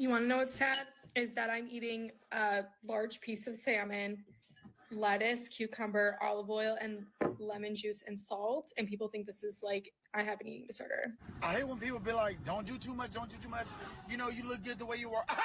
You want to know what's sad? Is that I'm eating a large piece of salmon, lettuce, cucumber, olive oil, and lemon juice and salt. And people think this is like I have an eating disorder. I hate when people be like, don't do too much, don't do too much. You know, you look good the way you are. I'm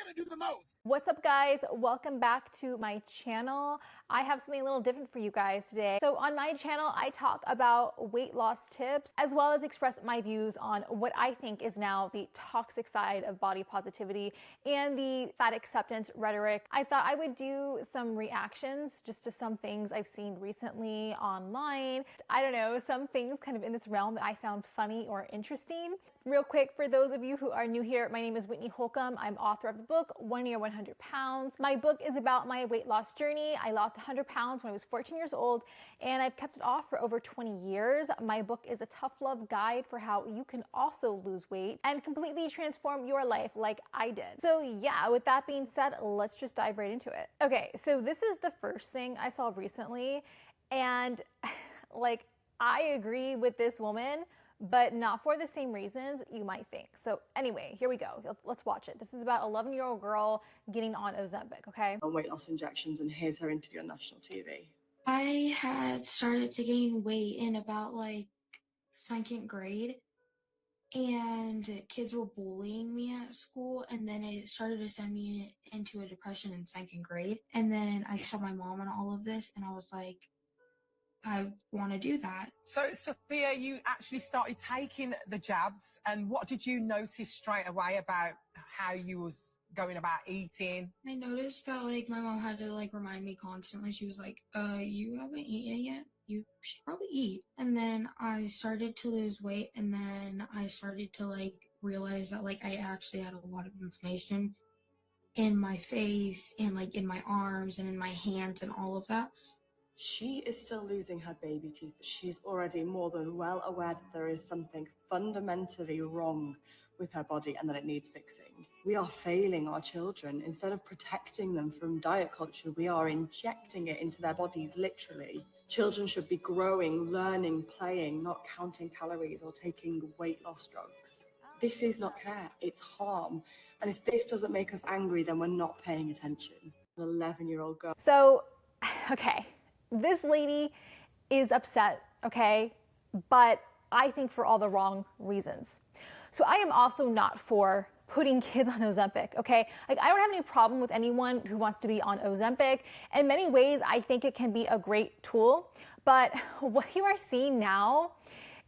gonna do the most. What's up, guys? Welcome back to my channel. I have something a little different for you guys today. So on my channel, I talk about weight loss tips, as well as express my views on what I think is now the toxic side of body positivity and the fat acceptance rhetoric. I thought I would do some reactions just to some things I've seen recently online. I don't know, some things kind of in this realm that I found funny or interesting. Real quick, for those of you who are new here, my name is Whitney Holcomb. I'm author of the book, 1 Year, 100 Pounds. My book is about my weight loss journey. I lost 100 pounds when I was 14 years old, and I've kept it off for over 20 years. My book is a tough love guide for how you can also lose weight and completely transform your life like I did. So yeah, with that being said, let's just dive right into it. Okay, so this is the first thing I saw recently, and like, I agree with this woman, but not for the same reasons you might think. So anyway, here we go. Let's watch it. This is about an 11-year-old girl getting on Ozempic, okay? On weight loss injections, and here's her interview on national TV. I had started to gain weight in about like second grade, and kids were bullying me at school, and then it started to send me into a depression in second grade. And then I saw my mom and all of this, and I was like, I want to do that. So, Sophia, you actually started taking the jabs, and what did you notice straight away about how you was going about eating? I noticed that like my mom had to like remind me constantly. She was like, you haven't eaten yet? You should probably eat. And then I started to lose weight, and then I started to like realize that like I actually had a lot of inflammation in my face and like in my arms and in my hands and all of that. She is still losing her baby teeth, but she's already more than well aware that there is something fundamentally wrong with her body and that it needs fixing. We are failing our children. Instead of protecting them from diet culture, we are injecting it into their bodies, literally. Children should be growing, learning, playing, not counting calories or taking weight loss drugs. This is not care, it's harm. And if this doesn't make us angry, then we're not paying attention. An 11-year-old girl. So, okay. This lady is upset, okay? But I think for all the wrong reasons. So I am also not for putting kids on Ozempic, okay? Like, I don't have any problem with anyone who wants to be on Ozempic. In many ways, I think it can be a great tool. But what you are seeing now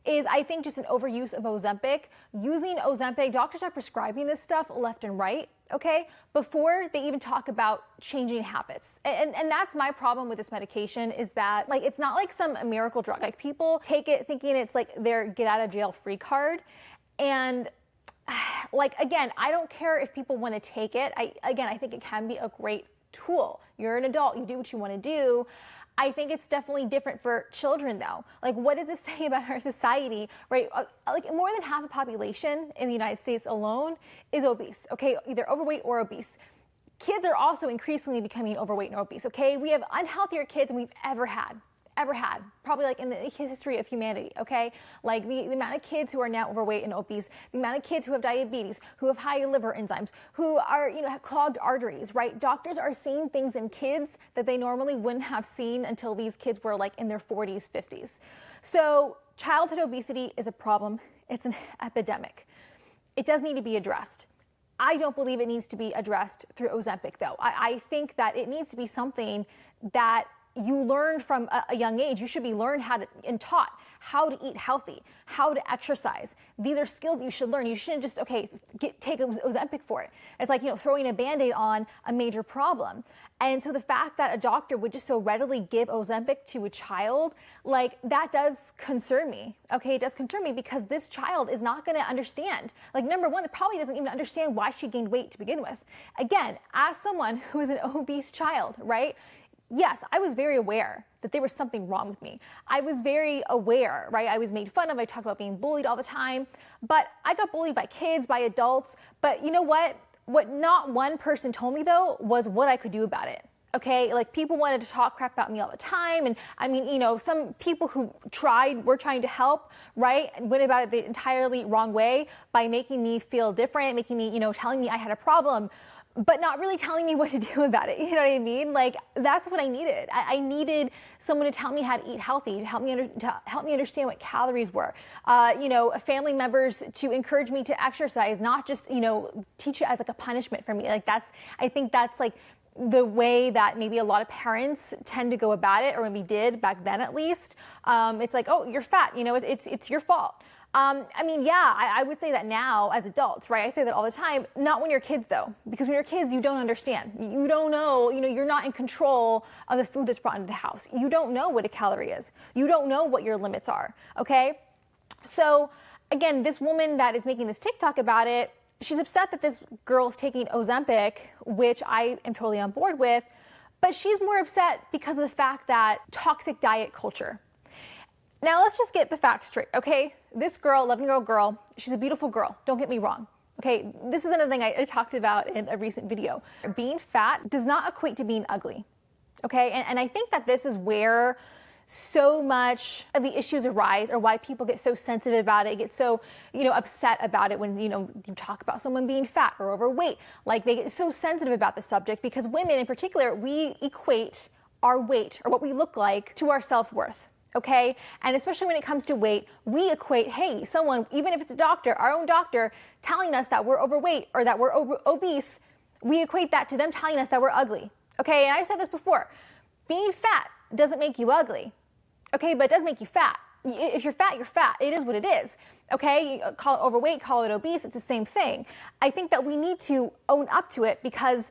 is, I think, just an overuse of Ozempic. Using Ozempic, doctors are prescribing this stuff left and right, okay, before they even talk about changing habits. And that's my problem with this medication, is that, like, it's not like some miracle drug. Like, people take it thinking it's like their get out of jail free card. And like, again, I don't care if people want to take it. I think it can be a great tool. You're an adult, you do what you want to do. I think it's definitely different for children, though. Like, what does this say about our society, right? Like, more than half the population in the United States alone is obese, okay? Either overweight or obese. Kids are also increasingly becoming overweight and obese, okay? We have unhealthier kids than we've ever had, probably like in the history of humanity, okay? Like the amount of kids who are now overweight and obese, the amount of kids who have diabetes, who have high liver enzymes, who are, you know, have clogged arteries, right? Doctors are seeing things in kids that they normally wouldn't have seen until these kids were like in their 40s, 50s. So childhood obesity is a problem. It's an epidemic. It does need to be addressed. I don't believe it needs to be addressed through Ozempic, though. I think that it needs to be something that you learn from a young age. You should be learned how to and taught how to eat healthy, how to exercise. These are skills that you should learn. You shouldn't just, okay, take Ozempic for it. It's like, you know, throwing a Band-Aid on a major problem. And so the fact that a doctor would just so readily give Ozempic to a child, like, that does concern me. Okay, it does concern me, because this child is not going to understand. Like, number one, it probably doesn't even understand why she gained weight to begin with. Again, as someone who is an obese child, right? Yes, I was very aware that there was something wrong with me. I was very aware, right? I was made fun of. I talked about being bullied all the time. But I got bullied by kids, by adults. But you know what? What not one person told me, though, was what I could do about it. Okay, like people wanted to talk crap about me all the time. And I mean, you know, some people who were trying to help, right, went about it the entirely wrong way by making me feel different, making me, you know, telling me I had a problem, but not really telling me what to do about it. You know what I mean? Like, that's what I needed. I needed someone to tell me how to eat healthy, to help me understand what calories were. You know, family members to encourage me to exercise, not just, you know, teach it as like a punishment for me. Like, I think that's like the way that maybe a lot of parents tend to go about it, or maybe did back then at least. It's like, oh, you're fat, you know, it's your fault. I mean, yeah, I would say that now as adults, right? I say that all the time. Not when you're kids though, because when you're kids, you don't understand. You don't know, you know, you're not in control of the food that's brought into the house. You don't know what a calorie is. You don't know what your limits are, okay? So again, this woman that is making this TikTok about it, she's upset that this girl is taking Ozempic, which I am totally on board with, but she's more upset because of the fact that toxic diet culture. Now let's just get the facts straight, okay? This girl, 11-year-old girl, she's a beautiful girl, don't get me wrong. Okay, this is another thing I talked about in a recent video. Being fat does not equate to being ugly, okay? And I think that this is where so much of the issues arise, or why people get so sensitive about it, get so, you know, upset about it when, you know, you talk about someone being fat or overweight. Like, they get so sensitive about the subject because women in particular, we equate our weight or what we look like to our self-worth. Okay, and especially when it comes to weight, we equate, hey, someone, even if it's a doctor, our own doctor, telling us that we're overweight or that we're obese, we equate that to them telling us that we're ugly. Okay, and I've said this before, being fat doesn't make you ugly. Okay, but it does make you fat. If you're fat, you're fat. It is what it is. Okay, you call it overweight, call it obese, it's the same thing. I think that we need to own up to it because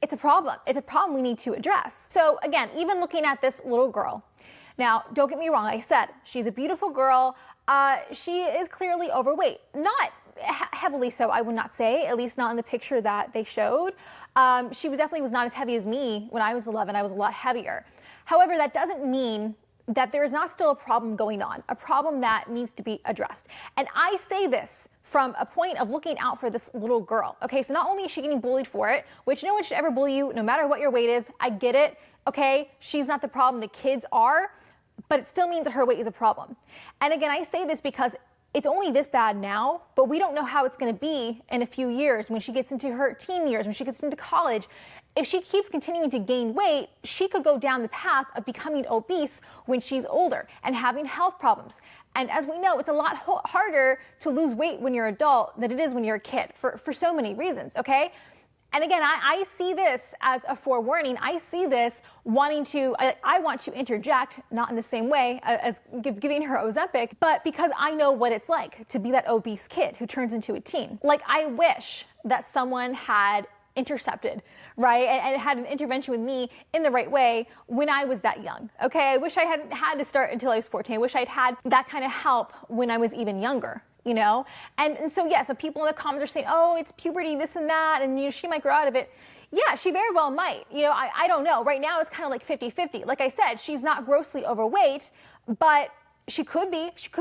it's a problem. It's a problem we need to address. So again, even looking at this little girl, now, don't get me wrong, like I said, she's a beautiful girl. She is clearly overweight. Not heavily so, I would not say, at least not in the picture that they showed. She definitely was not as heavy as me when I was 11. I was a lot heavier. However, that doesn't mean that there is not still a problem going on, a problem that needs to be addressed. And I say this from a point of looking out for this little girl. Okay, so not only is she getting bullied for it, which no one should ever bully you, no matter what your weight is, I get it. Okay, she's not the problem, the kids are. But it still means that her weight is a problem. And again, I say this because it's only this bad now, but we don't know how it's going to be in a few years when she gets into her teen years, when she gets into college. If she keeps continuing to gain weight, she could go down the path of becoming obese when she's older and having health problems. And as we know, it's a lot harder to lose weight when you're an adult than it is when you're a kid for so many reasons, okay? And again, I see this as a forewarning. I see this wanting to, I want to interject, not in the same way as giving her Ozempic, but because I know what it's like to be that obese kid who turns into a teen. Like, I wish that someone had intercepted, right? And had an intervention with me in the right way when I was that young, okay? I wish I hadn't had to start until I was 14. I wish I'd had that kind of help when I was even younger. You know, and so yeah, so people in the comments are saying, oh, it's puberty, this and that, and you know, she might grow out of it. Yeah, she very well might. You know, I don't know. Right now, it's kind of like 50-50. Like I said, she's not grossly overweight, but she could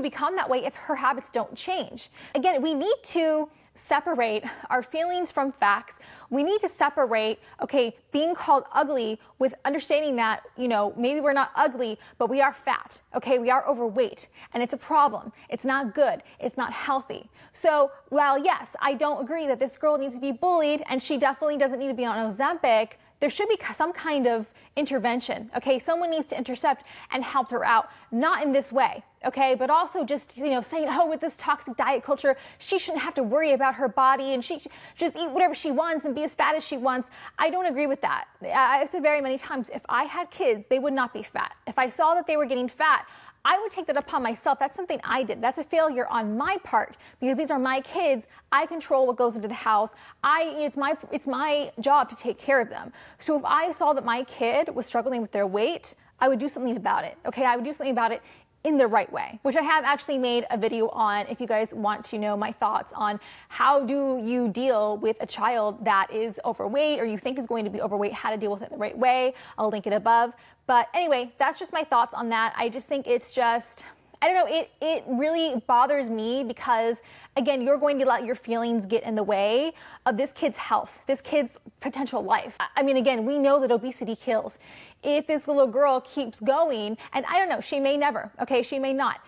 become that way if her habits don't change. Again, we need to separate our feelings from facts. We need to separate, okay, being called ugly with understanding that, you know, maybe we're not ugly, but we are fat, okay? We are overweight, and it's a problem. It's not good. It's not healthy. So while, yes, I don't agree that this girl needs to be bullied, and she definitely doesn't need to be on Ozempic, there should be some kind of intervention, okay? Someone needs to intercept and help her out, not in this way, okay? But also just, you know, saying, oh, with this toxic diet culture, she shouldn't have to worry about her body and she just eat whatever she wants and be as fat as she wants. I don't agree with that. I've said very many times, if I had kids, they would not be fat. If I saw that they were getting fat, I would take that upon myself. That's something I did. That's a failure on my part because these are my kids. I control what goes into the house. It's my job to take care of them. So if I saw that my kid was struggling with their weight, I would do something about it. Okay, I would do something about it in the right way, which I have actually made a video on. If you guys want to know my thoughts on how do you deal with a child that is overweight or you think is going to be overweight, how to deal with it the right way, I'll link it above. But anyway, that's just my thoughts on that. I just think it's just, I don't know, it really bothers me because, again, you're going to let your feelings get in the way of this kid's health, this kid's potential life. I mean, again, we know that obesity kills. If this little girl keeps going, and I don't know, she may never, okay, she may not,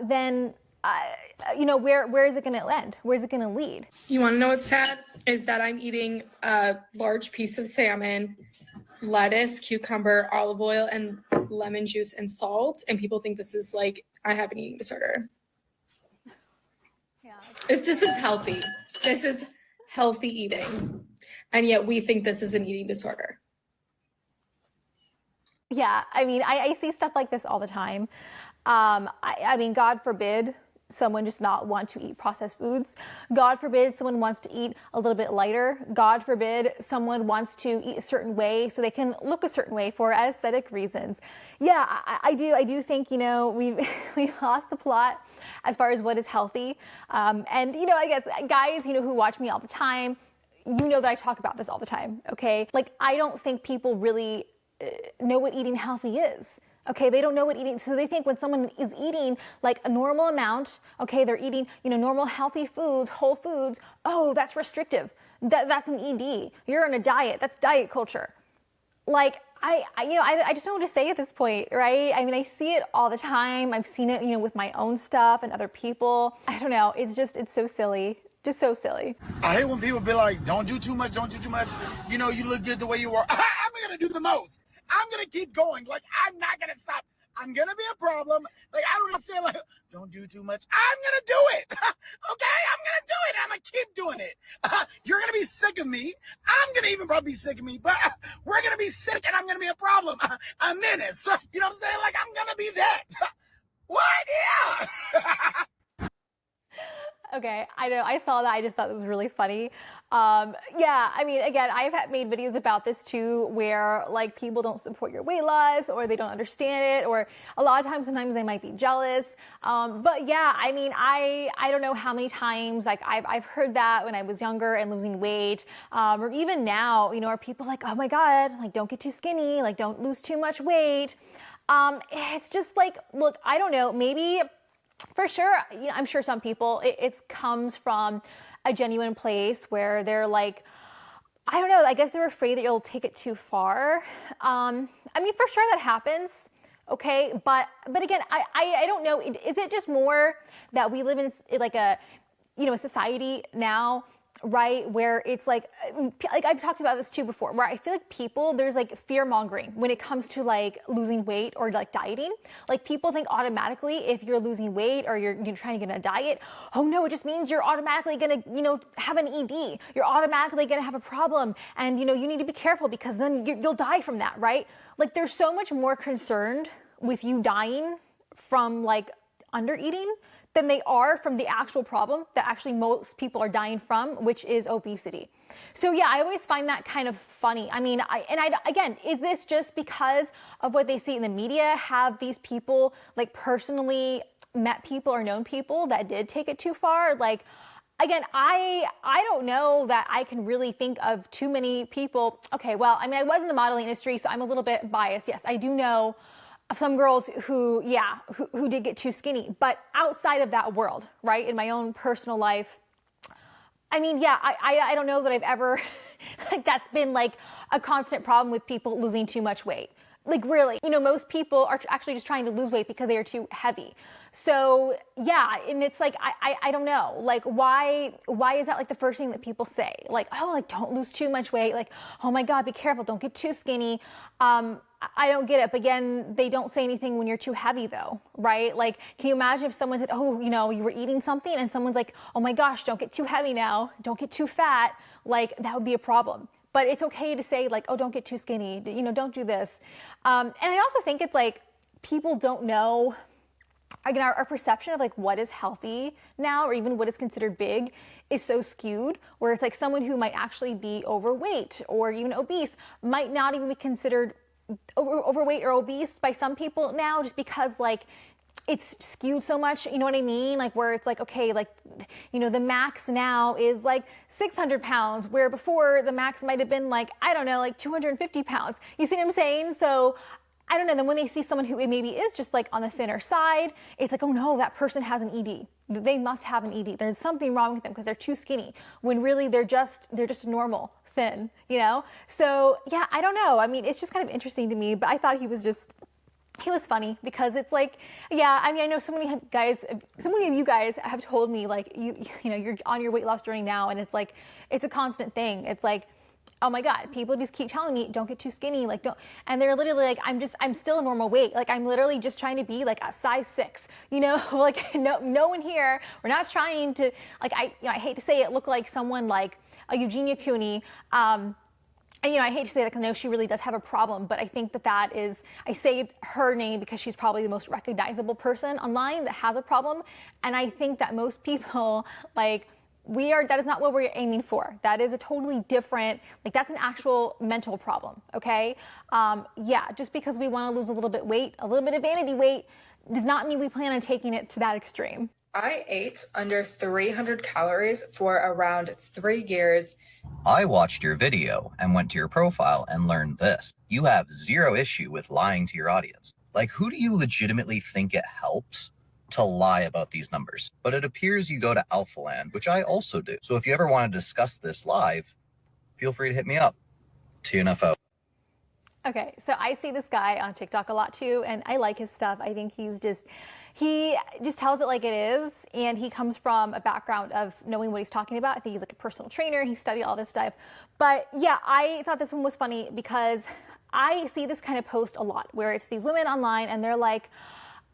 then, you know, where is it going to end? Where is it going to lead? You want to know what's sad? Is that I'm eating a large piece of salmon, lettuce, cucumber, olive oil, and lemon juice and salt, and people think this is like I have an eating disorder. Yeah. This is healthy. This is healthy eating, and yet we think this is an eating disorder. Yeah, I mean, I see stuff like this all the time. I mean, God forbid someone just not want to eat processed foods. God forbid someone wants to eat a little bit lighter. God forbid someone wants to eat a certain way so they can look a certain way for aesthetic reasons. Yeah, I do think, you know, we've lost the plot as far as what is healthy. And, you know, I guess guys, you know, who watch me all the time, you know that I talk about this all the time, okay? Like, I don't think people really know what eating healthy is. Okay, they don't know what eating, so they think when someone is eating like a normal amount, okay, they're eating, you know, normal healthy foods, whole foods, oh, that's restrictive. That's an ED. You're on a diet. That's diet culture. Like, I just don't know what to say at this point, right? I mean, I see it all the time. I've seen it, you know, with my own stuff and other people. I don't know. It's so silly. Just so silly. I hate when people be like, don't do too much, don't do too much. You know, you look good the way you are. I'm going to do the most. I'm going to keep going. Like, I'm not going to stop. I'm going to be a problem. Like, I don't even say, like, don't do too much. I'm going to do it. Okay? I'm going to do it. I'm going to keep doing it. You're going to be sick of me. I'm going to even probably be sick of me. But we're going to be sick, and I'm going to be a problem. A menace. You know what I'm saying? Like, I'm going to be that. What? Yeah. Okay, I know, I saw that, I just thought it was really funny. Yeah, I mean, again, I've made videos about this too, where like people don't support your weight loss, or they don't understand it, or a lot of times, sometimes they might be jealous. But yeah, I mean, I don't know how many times, like I've heard that when I was younger and losing weight, or even now, you know, are people like, oh my God, like don't get too skinny, like don't lose too much weight. It's just like, look, I don't know, maybe for sure, you know, I'm sure some people, it comes from a genuine place where they're like, I don't know, I guess they're afraid that you'll take it too far. I mean, for sure that happens, okay? But again, I don't know, is it just more that we live in like a, you know, a society now, right, where it's like I've talked about this too before, where I feel like people, there's like fear mongering when it comes to like losing weight or like dieting. Like people think automatically if you're losing weight or you're trying to get on a diet, oh no, it just means you're automatically gonna, you know, have an ED. You're automatically gonna have a problem, and you know, you need to be careful because then you'll die from that, right? Like there's so much more concerned with you dying from like under eating than they are from the actual problem that actually most people are dying from, which is obesity. So yeah, I always find that kind of funny. I mean, again, is this just because of what they see in the media? Have these people like personally met people or known people that did take it too far? Like, again, I don't know that I can really think of too many people. Okay, well, I mean, I was in the modeling industry, so I'm a little bit biased. Yes, I do know some girls who did get too skinny, but outside of that world, right, in my own personal life, I mean, yeah, I don't know that I've ever, like that's been like a constant problem with people losing too much weight. Like really, you know, most people are actually just trying to lose weight because they are too heavy. So yeah, and it's like, I don't know, like why is that like the first thing that people say? Like, oh, like don't lose too much weight. Like, oh my God, be careful, don't get too skinny. I don't get it. But again, they don't say anything when you're too heavy though, right? Like, can you imagine if someone said, oh, you know, you were eating something and someone's like, oh my gosh, don't get too heavy now. Don't get too fat. Like that would be a problem. But it's okay to say like, oh, don't get too skinny. You know, don't do this. And I also think it's like people don't know, again, our perception of like what is healthy now, or even what is considered big, is so skewed, where it's like someone who might actually be overweight or even obese might not even be considered overweight or obese by some people now, just because like it's skewed so much, you know what I mean? Like where it's like, okay, like, you know, the max now is like 600 pounds, where before the max might have been like, I don't know, like 250 pounds. You see what I'm saying? So I don't know, then when they see someone who maybe is just like on the thinner side, it's like, oh no, that person has an ED. They must have an ED. There's something wrong with them because they're too skinny, when really they're just normal, thin, you know? So yeah, I don't know. I mean, it's just kind of interesting to me, but I thought he was funny because it's like, yeah, I mean, I know so many of you guys have told me like, you know, you're on your weight loss journey now, and it's like, it's a constant thing. It's like, oh my God, people just keep telling me, don't get too skinny, like don't, and they're literally like, I'm still a normal weight. Like I'm literally just trying to be like a size 6, you know, like no one here, we're not trying to, like, I hate to say it, look like someone like a Eugenia Cooney, and, you know, I hate to say that because I know she really does have a problem, but I think that is, I say her name because she's probably the most recognizable person online that has a problem. And I think that most people, like, that is not what we're aiming for. That is a totally different, like, that's an actual mental problem, okay? Yeah, just because we want to lose a little bit weight, a little bit of vanity weight, does not mean we plan on taking it to that extreme. I ate under 300 calories for around 3 years. I watched your video and went to your profile and learned this. You have zero issue with lying to your audience. Like, who do you legitimately think it helps to lie about these numbers? But it appears you go to Alpha Land, which I also do. So if you ever want to discuss this live, feel free to hit me up. TNFO. Okay, so I see this guy on TikTok a lot too, and I like his stuff. I think he just tells it like it is, and he comes from a background of knowing what he's talking about. I think he's like a personal trainer. He studied all this stuff. But yeah, I thought this one was funny because I see this kind of post a lot where it's these women online and they're like,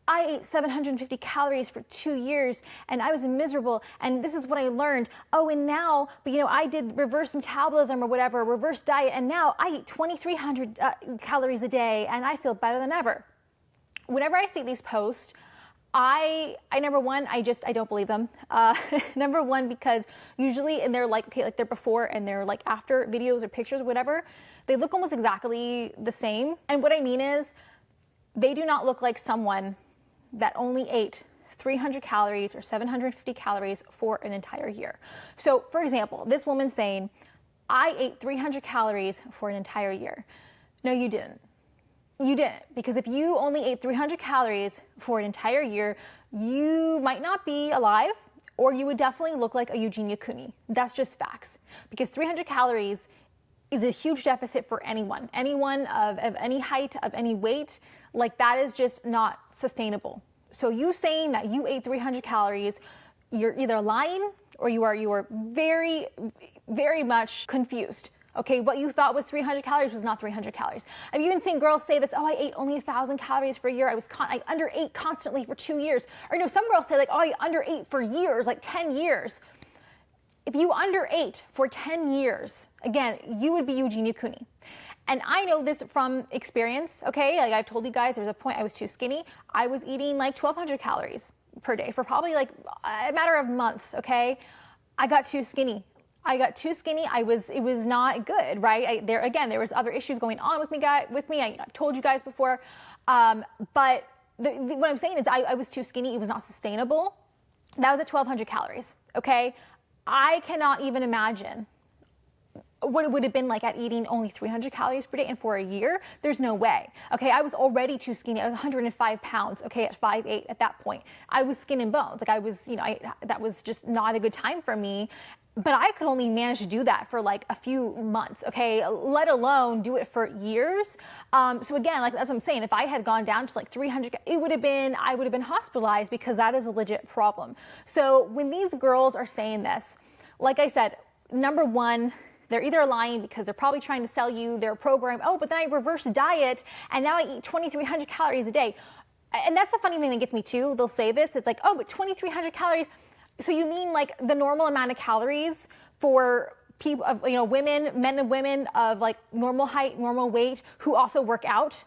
I ate 750 calories for 2 years and I was miserable and this is what I learned. Oh, and now, but you know, I did reverse metabolism or whatever, reverse diet, and now I eat 2,300 calories a day and I feel better than ever. Whenever I see these posts, I number one, I don't believe them. Number one, because usually, and they're like, okay, like they're before and they're like after videos or pictures or whatever, they look almost exactly the same. And what I mean is, they do not look like someone that only ate 300 calories or 750 calories for an entire year. So for example, this woman's saying, I ate 300 calories for an entire year. No, you didn't. You didn't, because if you only ate 300 calories for an entire year, you might not be alive, or you would definitely look like a Eugenia Cooney. That's just facts. Because 300 calories is a huge deficit for anyone of any height, of any weight. Like, that is just not sustainable. So you saying that you ate 300 calories, you're either lying or you are very, very much confused. Okay, what you thought was 300 calories was not 300 calories. I've even seen girls say this, oh, I ate only 1,000 calories for a year. I underate constantly for 2 years. Or no, some girls say like, oh, I underate for years, like 10 years. If you underate for 10 years, again, you would be Eugenia Cooney. And I know this from experience, okay? Like I've told you guys, there was a point I was too skinny. I was eating like 1,200 calories per day for probably like a matter of months, okay? I got too skinny. It was not good, right? There was other issues going on with me. I've told you guys before. But what I'm saying is I was too skinny. It was not sustainable. That was at 1,200 calories, okay? I cannot even imagine what it would have been like at eating only 300 calories per day and for a year. There's no way. Okay, I was already too skinny. I was 105 pounds, okay, at 5'8" at that point. I was skin and bones. Like I was, that was just not a good time for me. But I could only manage to do that for like a few months, okay, let alone do it for years. So again, like that's what I'm saying, if I had gone down to like 300, I would have been hospitalized because that is a legit problem. So when these girls are saying this, like I said, number one, they're either lying because they're probably trying to sell you their program. Oh, but then I reverse diet and now I eat 2,300 calories a day. And that's the funny thing that gets me too. They'll say this, it's like, oh, but 2,300 calories. So you mean like the normal amount of calories for people of, women, men and women of like normal height, normal weight who also work out?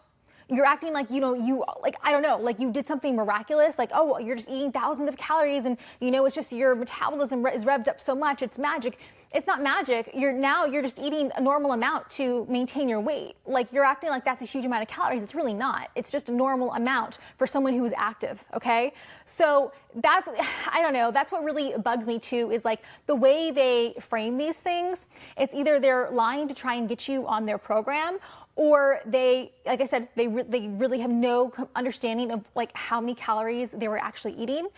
You're acting like, I don't know, like you did something miraculous, like, oh, you're just eating thousands of calories and, it's just your metabolism is revved up so much, it's magic. it's not magic. You're just eating a normal amount to maintain your weight. Like, you're acting like that's a huge amount of calories. It's really not. It's just a normal amount for someone who is active, okay? So I don't know, that's what really bugs me too, is like the way they frame these things. It's either they're lying to try and get you on their program, or they, like I said, they really have no understanding of like how many calories they were actually eating.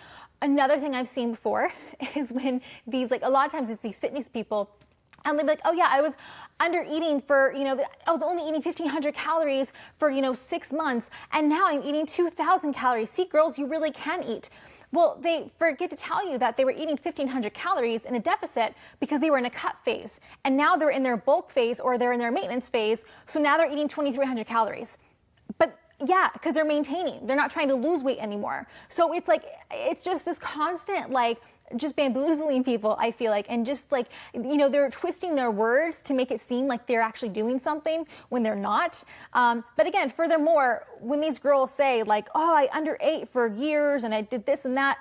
Another thing I've seen before is when these, like, a lot of times it's these fitness people, and they'll be like, oh yeah, I was under eating for, I was only eating 1,500 calories for, 6 months, and now I'm eating 2,000 calories. See, girls, you really can eat. Well, they forget to tell you that they were eating 1,500 calories in a deficit because they were in a cut phase. And now they're in their bulk phase, or they're in their maintenance phase. So now they're eating 2,300 calories. But yeah, because they're maintaining. They're not trying to lose weight anymore. So it's like, it's just this constant, like, just bamboozling people, I feel like, and just like, they're twisting their words to make it seem like they're actually doing something when they're not. But again, furthermore, when these girls say like, oh, I underate for years and I did this and that.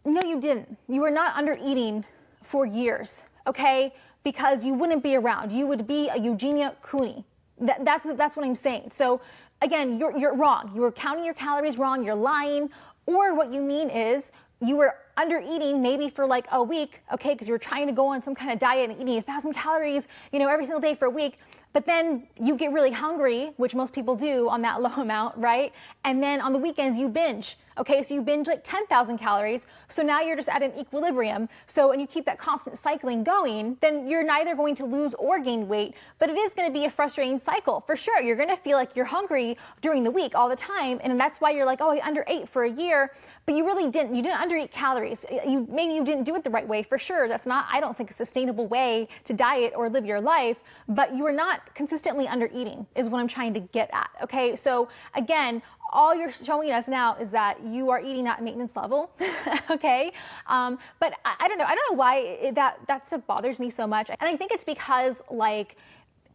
No, you didn't. You were not under eating for years, okay? Because you wouldn't be around. You would be a Eugenia Cooney. That's what I'm saying. So again, you're wrong. You were counting your calories wrong. You're lying. Or what you mean is you were under eating maybe for like a week, okay, because you were trying to go on some kind of diet and eating 1,000 calories, every single day for a week. But then you get really hungry, which most people do on that low amount, right? And then on the weekends you binge. Okay, so you binge like 10,000 calories. So now you're just at an equilibrium. So, and you keep that constant cycling going, then you're neither going to lose or gain weight, but it is going to be a frustrating cycle for sure. You're going to feel like you're hungry during the week all the time. And that's why you're like, oh, I underate for a year, but you really didn't. You didn't undereat calories. Maybe you didn't do it the right way for sure. That's not, I don't think, a sustainable way to diet or live your life, but you are not consistently undereating is what I'm trying to get at. Okay, so again, all you're showing us now is that you are eating at maintenance level, okay? But I don't know why that stuff bothers me so much. And I think it's because, like,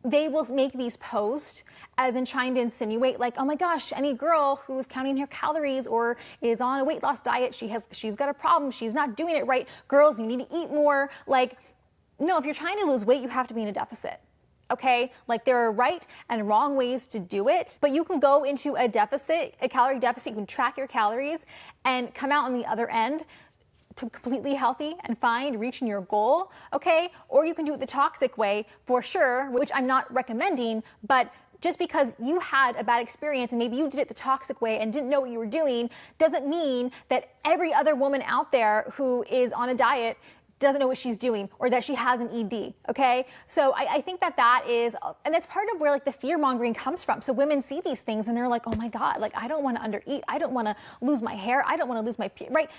they will make these posts as in trying to insinuate like, oh my gosh, any girl who's counting her calories or is on a weight loss diet, she's got a problem, she's not doing it right. Girls, you need to eat more. Like, no, if you're trying to lose weight, you have to be in a deficit. Okay, like there are right and wrong ways to do it, but you can go into a deficit, a calorie deficit, you can track your calories and come out on the other end to completely healthy and fine, reaching your goal, okay? Or you can do it the toxic way for sure, which I'm not recommending, but just because you had a bad experience and maybe you did it the toxic way and didn't know what you were doing doesn't mean that every other woman out there who is on a diet doesn't know what she's doing or that she has an ED, okay? So I think that is, and that's part of where like the fear mongering comes from. So women see these things and they're like, oh my God, like I don't want to undereat. I don't want to lose my hair. I don't want to lose my, right?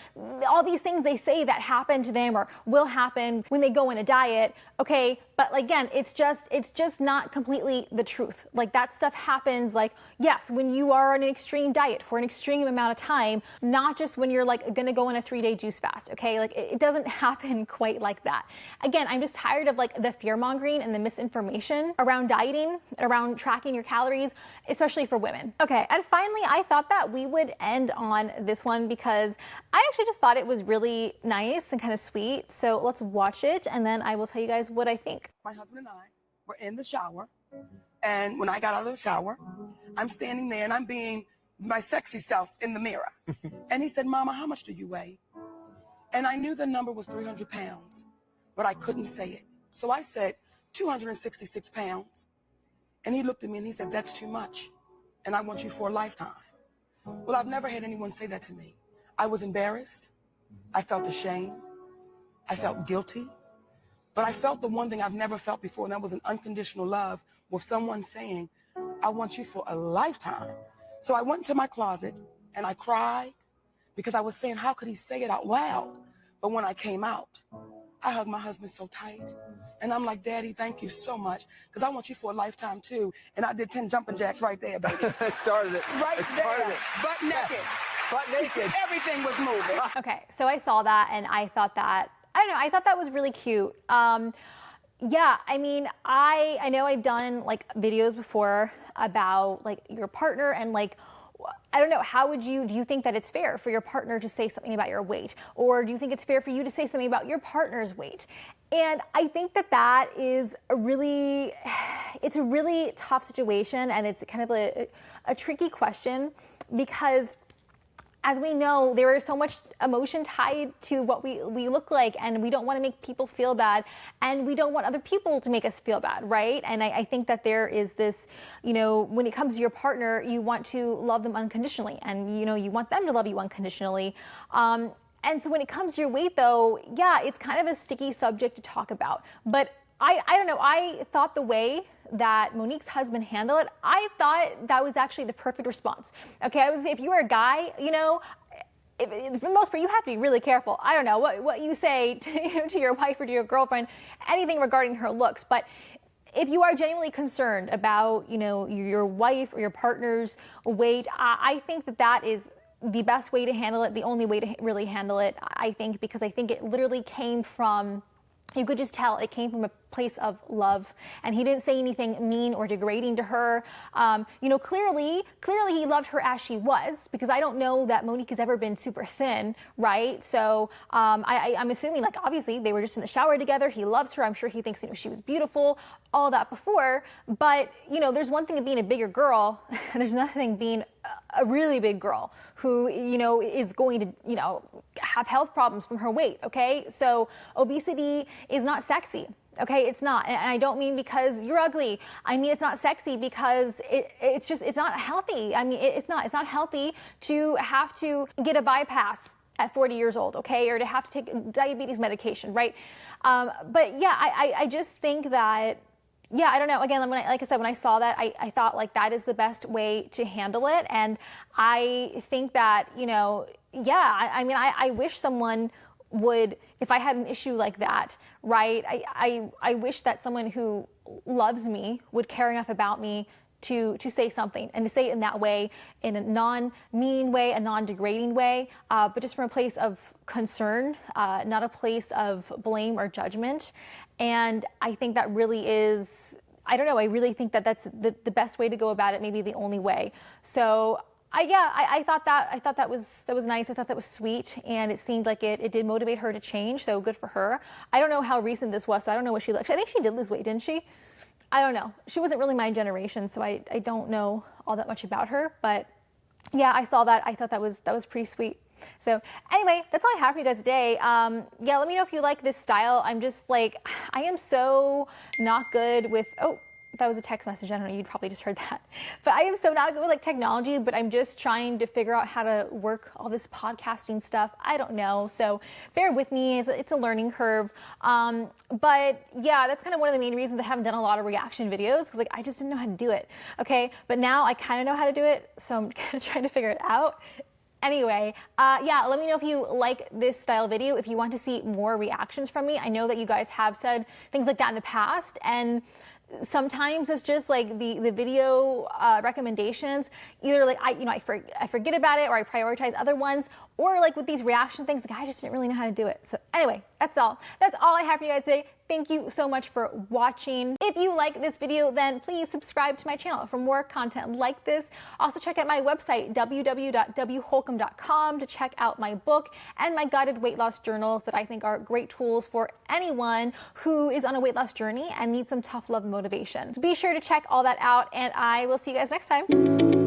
All these things they say that happen to them or will happen when they go on a diet, okay? But again, it's just not completely the truth. Like that stuff happens, like, yes, when you are on an extreme diet for an extreme amount of time, not just when you're like gonna go on a 3-day juice fast, okay? Like it doesn't happen quite like that. Again, I'm just tired of like the fear mongering and the misinformation around dieting, around tracking your calories, especially for women. Okay, and finally, I thought that we would end on this one because I actually just thought it was really nice and kind of sweet. So let's watch it and then I will tell you guys what I think. My husband and I were in the shower, and when I got out of the shower, I'm standing there and I'm being my sexy self in the mirror. And he said, Mama, how much do you weigh? And I knew the number was 300 pounds, but I couldn't say it. So I said, 266 pounds. And he looked at me and he said, that's too much. And I want you for a lifetime. Well, I've never had anyone say that to me. I was embarrassed. I felt ashamed. I felt guilty. But I felt the one thing I've never felt before, and that was an unconditional love with someone saying, I want you for a lifetime. So I went into my closet and I cried because I was saying, how could he say it out loud? But when I came out, I hugged my husband so tight. And I'm like, Daddy, thank you so much, because I want you for a lifetime too. And I did 10 jumping jacks right there, baby. Started it. Right Started there. it. Butt naked. Butt naked. Everything was moving. Okay, so I saw that and I thought that, I don't know, I thought that was really cute. Yeah, I mean, I know I've done like videos before about like your partner and like, I don't know, do you think that it's fair for your partner to say something about your weight? Or do you think it's fair for you to say something about your partner's weight? And I think that that is it's a really tough situation, and it's kind of a tricky question, because as we know, there is so much emotion tied to what we look like, and we don't want to make people feel bad, and we don't want other people to make us feel bad, right? And I think that there is this, when it comes to your partner, you want to love them unconditionally, and you want them to love you unconditionally. And so when it comes to your weight, though, yeah, it's kind of a sticky subject to talk about. But I don't know, I thought the way that Monique's husband handled it, I thought that was actually the perfect response. Okay, I would say if you were a guy, for the most part, you have to be really careful. I don't know what you say to your wife or to your girlfriend, anything regarding her looks. But if you are genuinely concerned about, your wife or your partner's weight, I think that is the best way to handle it, the only way to really handle it, I think, because I think it literally came from, you could just tell it came from a place of love, and he didn't say anything mean or degrading to her. Clearly he loved her as she was, because I don't know that Monique has ever been super thin, right? So I'm assuming, like, obviously they were just in the shower together. He loves her. I'm sure he thinks she was beautiful, all that before. But there's one thing of being a bigger girl, and there's another thing being a really big girl who is going to have health problems from her weight. Okay, so obesity is not sexy. Okay, it's not, and I don't mean because you're ugly. I mean, it's not sexy because it's not healthy. I mean, it's not healthy to have to get a bypass at 40 years old, okay, or to have to take diabetes medication, right? But yeah, I just think that, yeah, I don't know. Again, like I said, when I saw that, I thought, like, that is the best way to handle it. And I think that, yeah, I wish someone would, if I had an issue like that, right, I wish that someone who loves me would care enough about me to say something, and to say it in that way, in a non-mean way, a non-degrading way, but just from a place of concern, not a place of blame or judgment. And I think that really is, I don't know, I really think that that's the best way to go about it, maybe the only way. So I thought that was nice. I thought that was sweet, and it seemed like it did motivate her to change. So good for her. I don't know how recent this was, so I don't know what she looked. I think she did lose weight, didn't she? I don't know. She wasn't really my generation, so I don't know all that much about her. But yeah, I saw that. I thought that was pretty sweet. So anyway, that's all I have for you guys today. Yeah, let me know if you like this style. I'm just like, I am so not good with, oh, that was a text message. I don't know, you'd probably just heard that. But I am so not good with like technology, but I'm just trying to figure out how to work all this podcasting stuff. I don't know. So bear with me. It's a learning curve. But yeah, that's kind of one of the main reasons I haven't done a lot of reaction videos, because like I just didn't know how to do it. Okay. But now I kind of know how to do it. So I'm kind of trying to figure it out. Anyway, yeah, let me know if you like this style video, if you want to see more reactions from me. I know that you guys have said things like that in the past, and sometimes it's just like the video recommendations, either like I forget about it, or I prioritize other ones, or like with these reaction things, like I just didn't really know how to do it. So anyway, that's all I have for you guys today. Thank you so much for watching. If you like this video, then please subscribe to my channel for more content like this. Also check out my website, www.wholcomb.com, to check out my book and my guided weight loss journals that I think are great tools for anyone who is on a weight loss journey and needs some tough love and motivation. So be sure to check all that out, and I will see you guys next time.